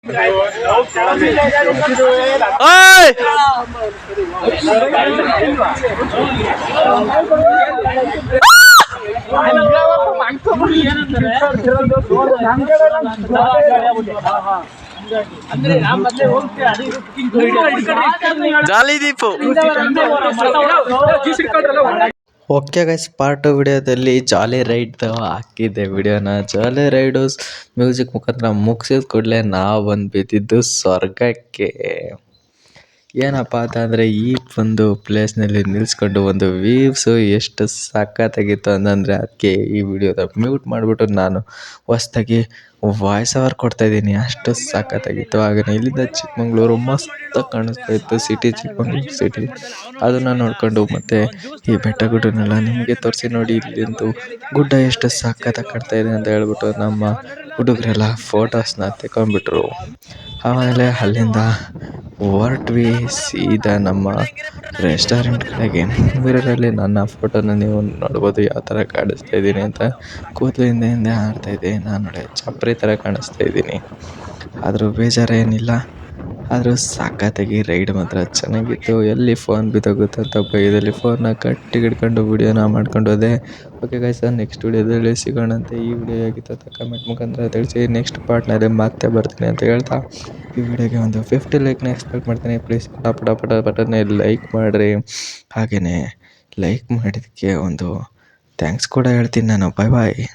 ಓಯ್ ಜಾಲಿ Deepu. Okay guys, part 2 ವಿಡಿಯೋದಲ್ಲಿ jolly ride ಹಾಕಿದ್ದೆ ವಿಡಿಯೋನ. ಜಾಲಿ ರೈಡು ಮ್ಯೂಸಿಕ್ ಮುಖಾಂತರ ಮುಗಿಸಿದ ಕೂಡಲೇ ನಾವು ಬಂದು ಬಿದ್ದಿದ್ದು ಸ್ವರ್ಗಕ್ಕೆ. ಏನಪ್ಪ ಅಂತಂದರೆ ಈ ಒಂದು ಪ್ಲೇಸ್ನಲ್ಲಿ ನಿಲ್ಲಿಸ್ಕೊಂಡು ಒಂದು ವ್ಯೂವ್ಸು ಎಷ್ಟು ಸಖತ್ತಾಗಿತ್ತು ಅಂತಂದರೆ ಅದಕ್ಕೆ ಈ ವಿಡಿಯೋದ ಮ್ಯೂಟ್ ಮಾಡಿಬಿಟ್ಟು ನಾನು ಹೊಸ್ದಾಗಿ ವಾಯ್ಸ್ ಓವರ್ ಕೊಡ್ತಾಯಿದ್ದೀನಿ. ಅಷ್ಟು ಸಖತ್ತಾಗಿತ್ತು. ಹಾಗೆಯೇ ಇಲ್ಲಿಂದ ಚಿಕ್ಕಮಂಗ್ಳೂರು ಮಸ್ತಾಗಿ ಕಾಣಿಸ್ತಾ ಇತ್ತು, ಸಿಟಿ, ಚಿಕ್ಕಮಂಗ್ಳೂರು ಸಿಟಿ. ಅದನ್ನು ನೋಡಿಕೊಂಡು ಮತ್ತು ಈ ಬೆಟ್ಟ ಗುಡ್ಡನೆಲ್ಲ ನಿಮಗೆ ತೋರಿಸಿ ನೋಡಿ, ಇಲ್ಲಿಂದು ಗುಡ್ಡ ಎಷ್ಟು ಸಖತ್ತಾಗಿ ಕಾಣ್ತಾ ಇದೆ ಅಂತ ಹೇಳ್ಬಿಟ್ಟು ನಮ್ಮ ಹುಡುಗರೆಲ್ಲ ಫೋಟೋಸ್ನ ತೆಗೊಂಡ್ಬಿಟ್ರು. ಆಮೇಲೆ ಅಲ್ಲಿಂದ ಹೊರಟ್ವಿ ಸೀದಾ ನಮ್ಮ ರೆಸ್ಟೋರೆಂಟ್ ಕಡೆಗೆ. ಮಿರರಲ್ಲಿ ನನ್ನ ಫೋಟೋನ ನೀವು ನೋಡ್ಬೋದು ಯಾವ ಥರ ಕಾಣಿಸ್ತಾ ಇದ್ದೀನಿ ಅಂತ. ಕೂದಲು ಹಿಂದೆ ಆಡ್ತಾಯಿದ್ದೆ, ನಾನು ನೋಡಿ ಚಪ್ರಿ ಥರ ಕಾಣಿಸ್ತಾ ಇದ್ದೀನಿ. ಆದರೂ ಬೇಜಾರೇನಿಲ್ಲ. ಆದರೂ ಸಖತ್ತಾಗಿ ರೈಡ್ ಮಾತ್ರ ಚೆನ್ನಾಗಿತ್ತು. ಎಲ್ಲಿ ಫೋನ್ ಬಿದ್ದೋಗುತ್ತೆ ಅಂತ ಭಯದಲ್ಲಿ ಫೋನ್ನ ಗಟ್ಟಿಗೆ ಹಿಡ್ಕೊಂಡು ವಿಡಿಯೋನ ಮಾಡ್ಕೊಂಡು ಹೋದೆ. ಓಕೆ ಗೈಸ್, ನೆಕ್ಸ್ಟ್ ವಿಡಿಯೋದಲ್ಲಿ ಸಿಗೋಣಂತೆ. ಈ ವಿಡಿಯೋ ಹೇಗಿತ್ತು ಅಂತ ಕಮೆಂಟ್ ಮುಖಾಂತರ ತಿಳಿಸಿ. ನೆಕ್ಸ್ಟ್ ಪಾರ್ಟ್ನಲ್ಲಿ ಮತ್ತೆ ಬರ್ತೀನಿ ಅಂತ ಹೇಳ್ತಾ ಈ ವಿಡಿಯೋಗೆ ಒಂದು 50 ಲೈಕ್ನ ಎಕ್ಸ್ಪೆಕ್ಟ್ ಮಾಡ್ತೀನಿ. ಪ್ಲೀಸ್ ಪಟ ಬಟನ್ನೇ ಲೈಕ್ ಮಾಡಿರಿ. ಹಾಗೆಯೇ ಲೈಕ್ ಮಾಡಿದ್ದಕ್ಕೆ ಒಂದು ಥ್ಯಾಂಕ್ಸ್ ಕೂಡ ಹೇಳ್ತೀನಿ ನಾನು. ಬಾಯ್.